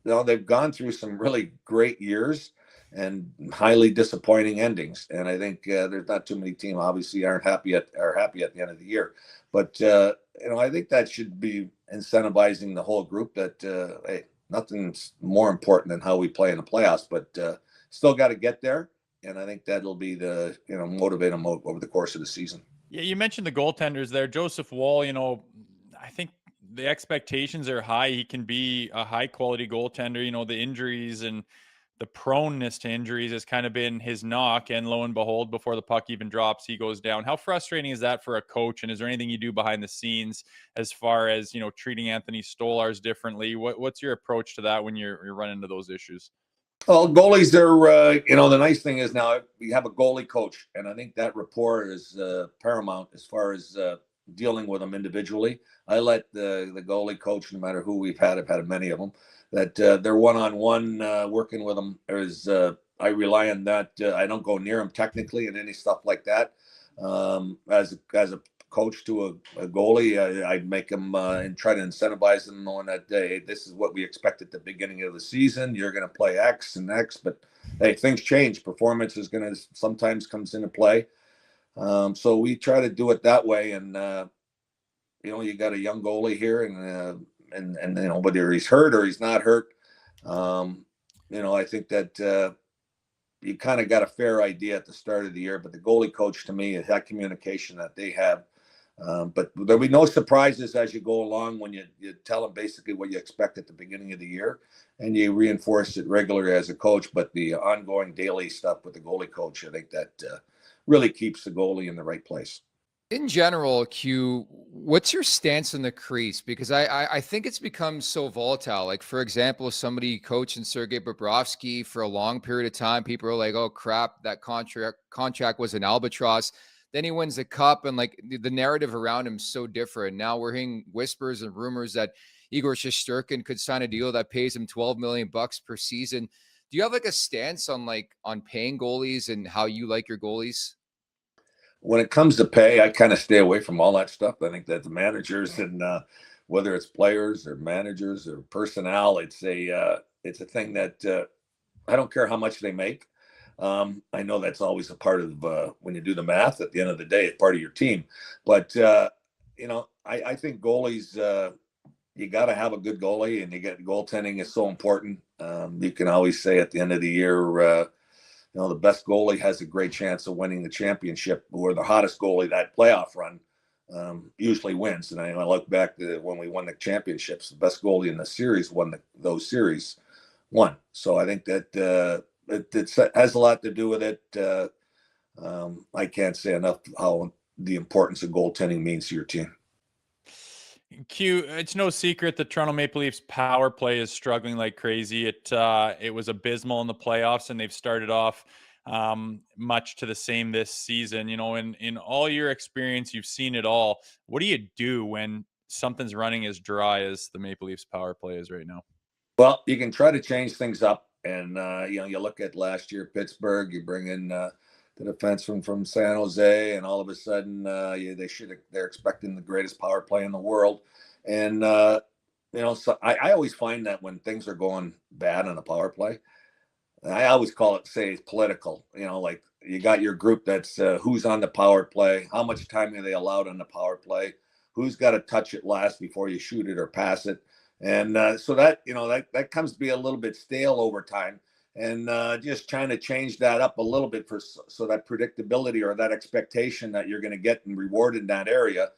they've gone through some really great years and highly disappointing endings. And I think there's not too many teams obviously are happy at the end of the year. But I think that should be incentivizing the whole group that hey, nothing's more important than how we play in the playoffs, but still got to get there. And I think that'll be motivate them over the course of the season. Yeah, you mentioned the goaltenders there. Joseph Woll, I think the expectations are high. He can be a high quality goaltender. The injuries and the proneness to injuries has kind of been his knock. And lo and behold, before the puck even drops, he goes down. How frustrating is that for a coach? And is there anything you do behind the scenes as far as, treating Anthony Stolarz differently? What's your approach to that when you're running into those issues? Well, goalies are, the nice thing is now we have a goalie coach, and I think that rapport is paramount as far as dealing with them individually. I let the goalie coach, no matter who we've had, I've had many of them, that they're one-on-one working with them. I rely on that. I don't go near them technically and any stuff like that. As a coach to a goalie, I make them and try to incentivize them knowing that, hey, this is what we expect at the beginning of the season. You're going to play X and X, but hey, things change. Performance is going to sometimes comes into play. So we try to do it that way. And, you got a young goalie here and whether he's hurt or he's not hurt, I think that, you kind of got a fair idea at the start of the year, but the goalie coach to me, that communication that they have. But there'll be no surprises as you go along when you tell them basically what you expect at the beginning of the year, and you reinforce it regularly as a coach. But the ongoing daily stuff with the goalie coach, I think that really keeps the goalie in the right place. In general, Q, what's your stance on the crease? Because I think it's become so volatile. Like, for example, somebody coaching Sergei Bobrovsky for a long period of time, people are like, oh, crap, that contract was an albatross. Then he wins the cup, and like the narrative around him is so different. Now we're hearing whispers and rumors that Igor Shesterkin could sign a deal that pays him $12 million per season. Do you have like a stance on paying goalies and how you like your goalies? When it comes to pay, I kind of stay away from all that stuff. I think that the managers and whether it's players or managers or personnel, it's a thing that I don't care how much they make. I know that's always a part of when you do the math. At the end of the day, it's part of your team. But I think goalies, you got to have a good goalie, and goaltending is so important. You can always say at the end of the year, the best goalie has a great chance of winning the championship, or the hottest goalie that playoff run usually wins. And I look back to when we won the championships, the best goalie in the series those series won. So I think that it has a lot to do with it. I can't say enough how the importance of goaltending means to your team. Q, it's no secret the Toronto Maple Leafs power play is struggling like crazy. It was abysmal in the playoffs, and they've started off much to the same this season. In all your experience, you've seen it all. What do you do when something's running as dry as the Maple Leafs power play is right now? Well, you can try to change things up, and you look at last year Pittsburgh. You bring in the defenseman from San Jose, and all of a sudden they're expecting the greatest power play in the world. And so I always find that when things are going bad on the power play, I always say it's political. Like you got your group that's who's on the power play, how much time are they allowed on the power play, who's got to touch it last before you shoot it or pass it. And so that that comes to be a little bit stale over time. And just trying to change that up a little bit so that predictability or that expectation that you're going to get and rewarded in that area,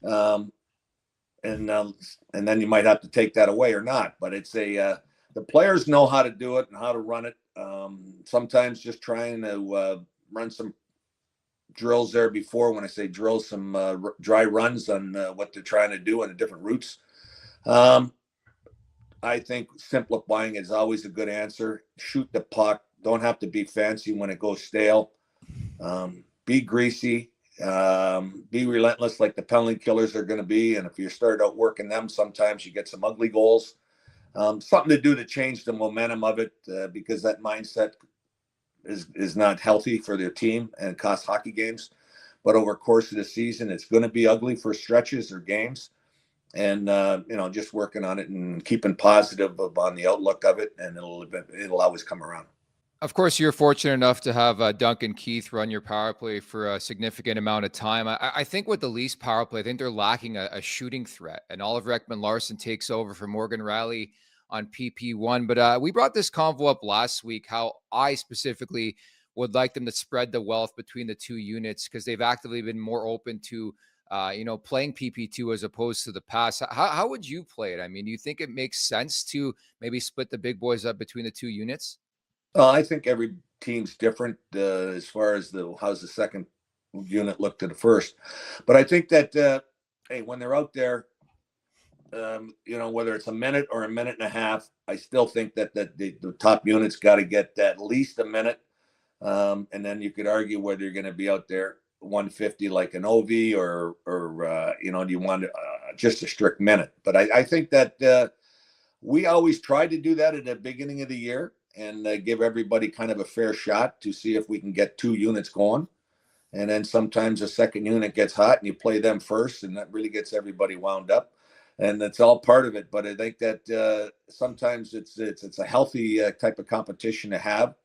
and then you might have to take that away or not. But it's the players know how to do it and how to run it. Sometimes just trying to run some drills there before. When I say drills, some dry runs on what they're trying to do on the different routes. I think simplifying is always a good answer. Shoot the puck. Don't have to be fancy when it goes stale. Be greasy. Be relentless like the penalty killers are going to be. And if you start out working them, sometimes you get some ugly goals. Something to do to change the momentum of it because that mindset is not healthy for their team and costs hockey games. But over the course of the season, it's going to be ugly for stretches or games. And just working on it and keeping positive on the outlook of it, and it'll always come around. Of course, you're fortunate enough to have Duncan Keith run your power play for a significant amount of time. I think with the Leafs power play, I think they're lacking a shooting threat, and Oliver Ekman-Larsson takes over for Morgan Rielly on PP1. But we brought this convo up last week, how I specifically would like them to spread the wealth between the two units because they've actively been more open to playing PP2 as opposed to the pass. How would you play it? I mean, do you think it makes sense to maybe split the big boys up between the two units? I think every team's different as far as how's the second unit look to the first. But I think that, when they're out there, whether it's a minute or a minute and a half, I still think that the top unit's got to get at least a minute. And then you could argue whether you're going to be out there 150 like an OV or do you want just a strict minute? But I think that we always try to do that at the beginning of the year and give everybody kind of a fair shot to see if we can get two units going. And then sometimes the second unit gets hot and you play them first, and that really gets everybody wound up. And that's all part of it. But I think that sometimes it's a healthy type of competition to have.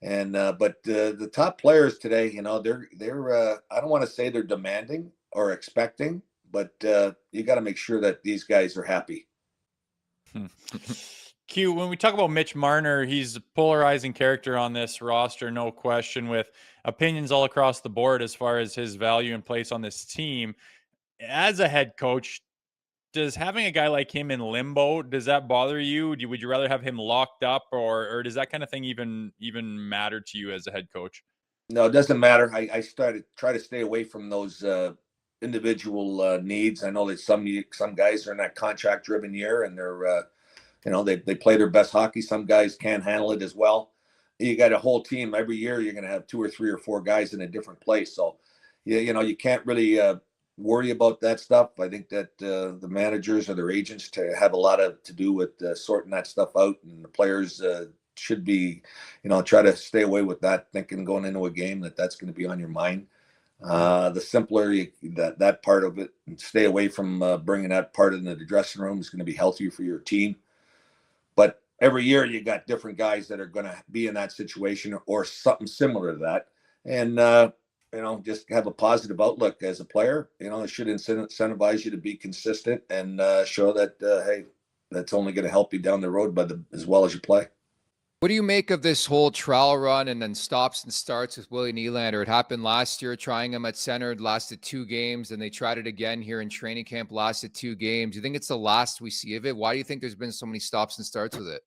And but the top players today, they're I don't want to say they're demanding or expecting, but you got to make sure that these guys are happy. Q, when we talk about Mitch Marner, he's a polarizing character on this roster, no question, with opinions all across the board as far as his value and place on this team. As a head coach, does having a guy like him in limbo, does that bother you? Would you rather have him locked up, or does that kind of thing even matter to you as a head coach? No, it doesn't matter. I try to stay away from those individual needs. I know that some guys are in that contract driven year, and they're they play their best hockey. Some guys can't handle it as well. You got a whole team every year. You're going to have 2 or 3 or 4 guys in a different place. So, you can't really worry about that stuff. I think that the managers or their agents have a lot to do with sorting that stuff out, and the players should be, try to stay away with that thinking going into a game that's going to be on your mind. The simpler that part of it, and stay away from bringing that part into the dressing room, is going to be healthier for your team. But every year you got different guys that are going to be in that situation or something similar to that. And, just have a positive outlook as a player. It should incentivize you to be consistent and show that, hey, that's only going to help you down the road as well as you play. What do you make of this whole trial run and then stops and starts with Willie Nylander? It happened last year, trying him at center, lasted 2 games, and they tried it again here in training camp, lasted 2 games. Do you think it's the last we see of it? Why do you think there's been so many stops and starts with it?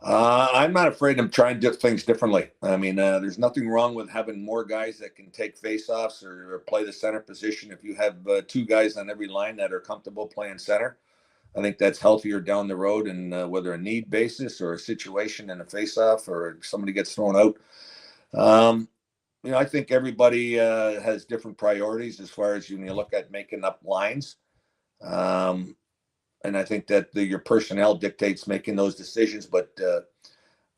I'm not afraid of trying things differently. I mean, there's nothing wrong with having more guys that can take faceoffs or play the center position. If you have 2 guys on every line that are comfortable playing center, I think that's healthier down the road, and whether a need basis or a situation in a faceoff or somebody gets thrown out. I think everybody has different priorities as far as when you look at making up lines. And I think that your personnel dictates making those decisions. But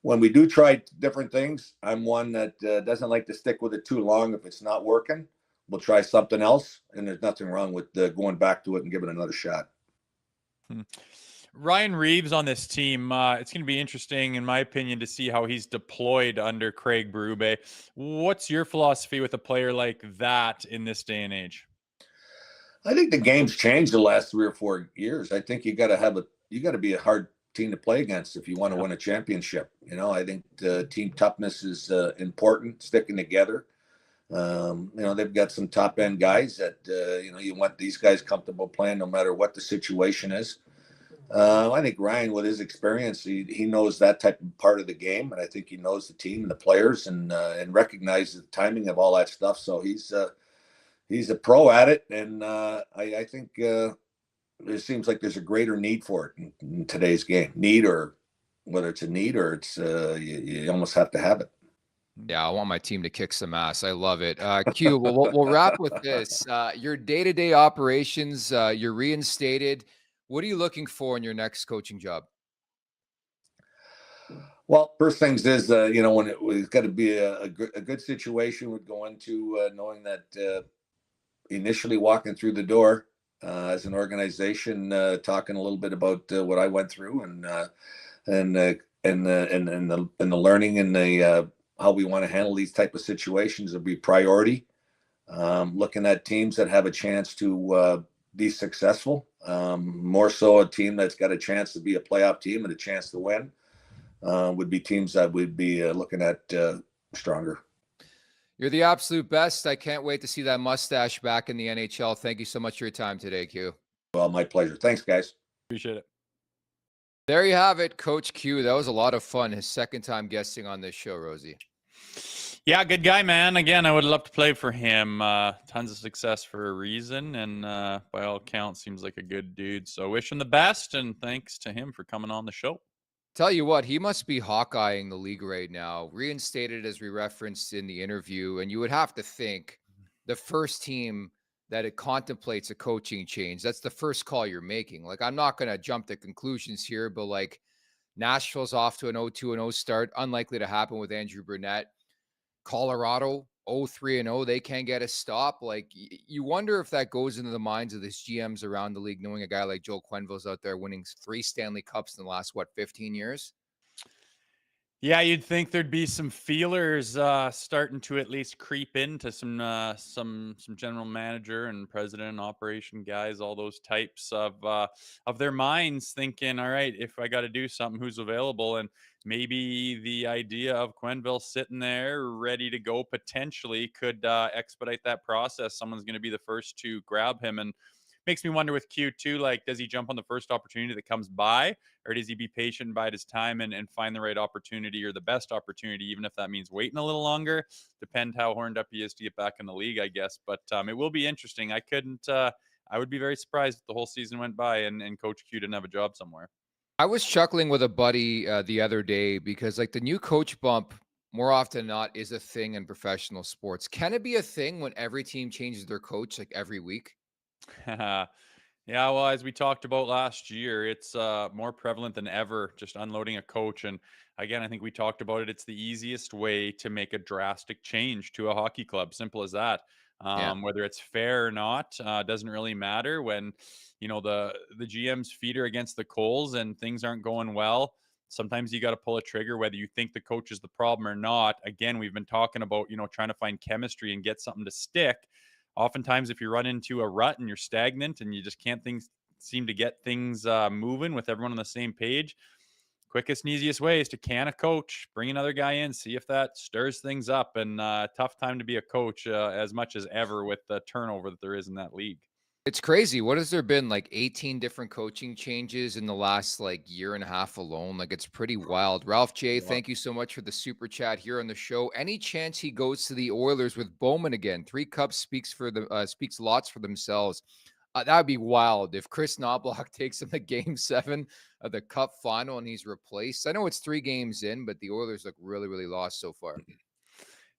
when we do try different things, I'm one that doesn't like to stick with it too long. If it's not working, we'll try something else. And there's nothing wrong with going back to it and giving it another shot. Ryan Reeves on this team, it's going to be interesting, in my opinion, to see how he's deployed under Craig Berube. What's your philosophy with a player like that in this day and age? I think the game's changed the last 3 or 4 years. I think you got to be a hard team to play against if you want to win a championship. I think team toughness is important, sticking together. They've got some top end guys that, you want these guys comfortable playing no matter what the situation is. I think Ryan, with his experience, he knows that type of part of the game. And I think he knows the team and the players and recognizes the timing of all that stuff. So he's a pro at it. And I think it seems like there's a greater need for it in today's game. Need, or whether it's a need or it's you almost have to have it. Yeah, I want my team to kick some ass. I love it. Q, we'll wrap with this. Your day-to-day operations, you're reinstated. What are you looking for in your next coaching job? Well, first things is, when it's got to be a good situation would go into knowing that initially walking through the door as an organization, talking a little bit about what I went through and the learning and the how we want to handle these type of situations will be priority. Looking at teams that have a chance to be successful, more so a team that's got a chance to be a playoff team and a chance to win would be teams that we'd be looking at stronger. You're the absolute best. I can't wait to see that mustache back in the NHL. Thank you so much for your time today, Q. Well, my pleasure. Thanks, guys. Appreciate it. There you have it, Coach Q. That was a lot of fun. His second time guesting on this show, Rosie. Yeah, good guy, man. Again, I would love to play for him. Tons of success for a reason, and by all accounts, seems like a good dude. So wish him the best, and thanks to him for coming on the show. Tell you what, he must be Hawkeyeing the league right now. Reinstated, as we referenced in the interview, and you would have to think the first team that it contemplates a coaching change, that's the first call you're making. Like, I'm not going to jump to conclusions here, but like Nashville's off to an 0-2-0 start, unlikely to happen with Andrew Brunette. Colorado 0-3-0, they can't get a stop. Like, you wonder if that goes into the minds of these GMs around the league, knowing a guy like Joel Quenneville's out there winning 3 Stanley Cups in the last 15 years. Yeah, you'd think there'd be some feelers starting to at least creep into some general manager and president and operation guys, all those types of their minds thinking, all right, if I got to do something, who's available? And maybe the idea of Quenneville sitting there ready to go potentially could expedite that process. Someone's going to be the first to grab him, and makes me wonder with Q2, like, does he jump on the first opportunity that comes by, or does he be patient, bide his time, and find the right opportunity or the best opportunity, even if that means waiting a little longer? Depend how horned up he is to get back in the league, I guess. But it will be interesting. I would be very surprised if the whole season went by and Coach Q didn't have a job somewhere. I was chuckling with a buddy the other day because, like, the new coach bump more often than not is a thing in professional sports. Can it be a thing when every team changes their coach like every week? Yeah, well, as we talked about last year, it's more prevalent than ever, just unloading a coach. And again, I think we talked about it. It's the easiest way to make a drastic change to a hockey club. Simple as that. Yeah. Whether it's fair or not, doesn't really matter when, the GM's feet are against the coals and things aren't going well. Sometimes you got to pull a trigger, whether you think the coach is the problem or not. Again, we've been talking about, trying to find chemistry and get something to stick. Oftentimes, if you run into a rut and you're stagnant and you just can't seem to get things moving with everyone on the same page, quickest and easiest way is to can a coach, bring another guy in, see if that stirs things up. And tough time to be a coach as much as ever with the turnover that there is in that league. It's crazy. What has there been, like 18 different coaching changes in the last like year and a half alone? Like, it's pretty wild. Ralph J, Yeah. thank you so much for the super chat here on the show. Any chance he goes to the Oilers with Bowman again? 3 cups speaks lots for themselves. That would be wild if Chris Knobloch takes him to Game 7 of the Cup final and he's replaced. I know it's 3 games in, but the Oilers look really, really lost so far.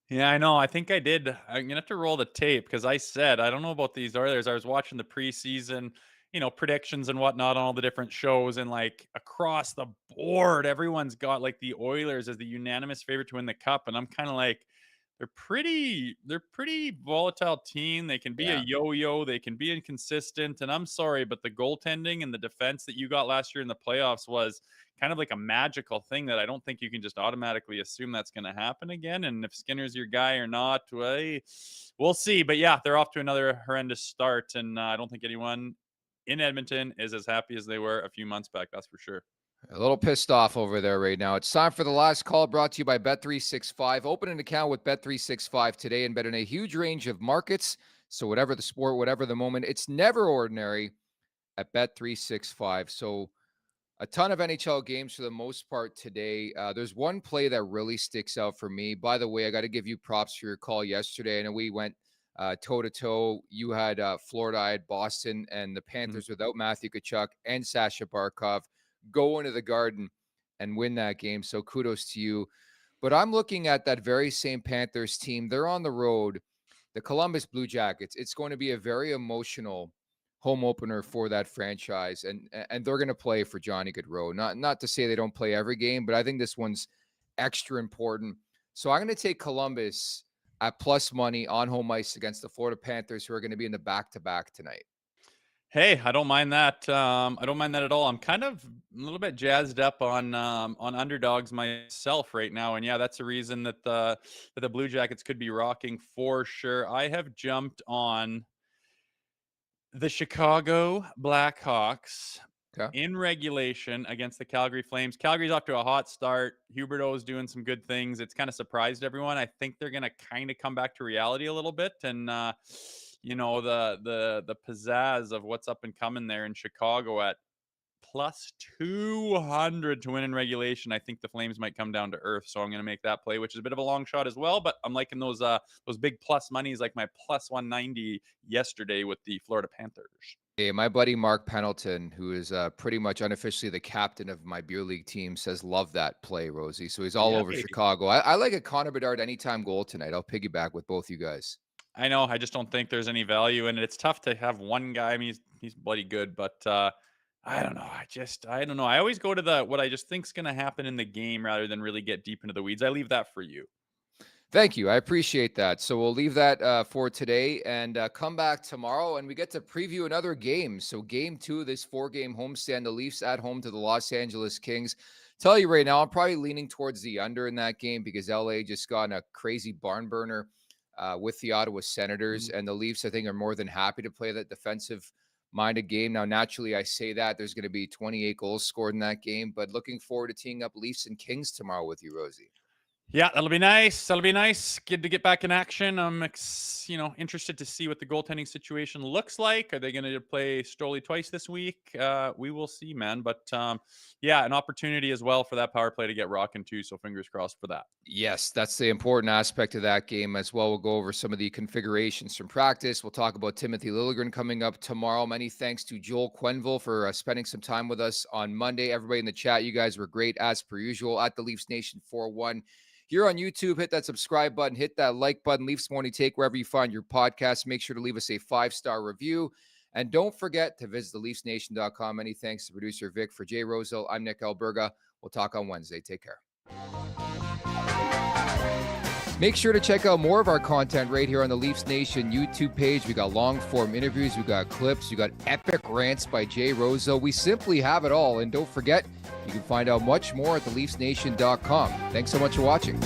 Yeah, I know. I think I did. I'm gonna have to roll the tape because I said I don't know about these Oilers. I was watching the preseason, predictions and whatnot on all the different shows, and like across the board, everyone's got like the Oilers as the unanimous favorite to win the cup, and I'm kind of like, they're pretty volatile team. They can be a Yeah. yo-yo. They can be inconsistent, and I'm sorry, but the goaltending and the defense that you got last year in the playoffs was kind of like a magical thing that I don't think you can just automatically assume that's going to happen again. And if Skinner's your guy or not, well, we'll see. But yeah, they're off to another horrendous start, and I don't think anyone in Edmonton is as happy as they were a few months back. That's for sure. A little pissed off over there right now. It's time for the last call, brought to you by Bet365. Open an account with Bet365 today and bet in a huge range of markets. So whatever the sport, whatever the moment, it's never ordinary at Bet365. So a ton of NHL games for the most part today. There's one play that really sticks out for me. By the way, I got to give you props for your call yesterday. I know we went toe-to-toe. You had Florida, I had Boston, and the Panthers without Matthew Tkachuk and Sasha Barkov go into the Garden and win that game. So kudos to you. But I'm looking at that very same Panthers team. They're on the road, the Columbus Blue Jackets. It's going to be a very emotional home opener for that franchise, and they're going to play for Johnny Gaudreau. Not to say they don't play every game, but I think this one's extra important. So I'm going to take Columbus at plus money on home ice against the Florida Panthers, who are going to be in the back-to-back tonight. Hey, I don't mind that. I don't mind that at all. I'm kind of a little bit jazzed up on underdogs myself right now, and yeah, that's the reason that the Blue Jackets could be rocking for sure. I have jumped on the Chicago Blackhawks Okay. in regulation against the Calgary Flames. Calgary's off to a hot start. Huberdeau is doing some good things. It's kind of surprised everyone. I think they're going to kind of come back to reality a little bit, and the pizzazz of what's up and coming there in Chicago at plus 200 to win in regulation. I think the Flames might come down to earth, so I'm going to make that play, which is a bit of a long shot as well. But I'm liking those big plus monies, like my plus 190 yesterday with the Florida Panthers. Hey, my buddy Mark Pendleton, who is pretty much unofficially the captain of my beer league team, says love that play, Rosie. So he's all Yeah, over baby. Chicago. I like a Connor Bedard anytime goal tonight. I'll piggyback with both you guys. I know. I just don't think there's any value in it. It's tough to have one guy. I mean, he's bloody good, but I don't know. I don't know. I always go to what I just think's going to happen in the game rather than really get deep into the weeds. I leave that for you. Thank you. I appreciate that. So we'll leave that for today and come back tomorrow, and we get to preview another game. So game 2 of this 4-game homestand, the Leafs at home to the Los Angeles Kings. Tell you right now, I'm probably leaning towards the under in that game because LA just got in a crazy barn burner with the Ottawa Senators, and the Leafs, I think, are more than happy to play that defensive-minded game. Now, naturally, I say that there's going to be 28 goals scored in that game, but looking forward to teeing up Leafs and Kings tomorrow with you, Rosie. Yeah, that'll be nice. That'll be nice. Good to get back in action. I'm, interested to see what the goaltending situation looks like. Are they going to play Stoli twice this week? We will see, man. But an opportunity as well for that power play to get rocking too. So fingers crossed for that. Yes, that's the important aspect of that game as well. We'll go over some of the configurations from practice. We'll talk about Timothy Liljegren coming up tomorrow. Many thanks to Joel Quenneville for spending some time with us on Monday. Everybody in the chat, you guys were great as per usual at the Leafs Nation 4-1. Here on YouTube, hit that subscribe button, hit that like button, Leafs Morning Take wherever you find your podcast. Make sure to leave us a 5-star review. And don't forget to visit theleafsnation.com. Many thanks to producer Vic. For Jay Rosehill, I'm Nick Alberga. We'll talk on Wednesday. Take care. Make sure to check out more of our content right here on the Leafs Nation YouTube page. We got long-form interviews, we got clips, we got epic rants by Jay Rosehill. We simply have it all. And don't forget, you can find out much more at theleafsnation.com. Thanks so much for watching.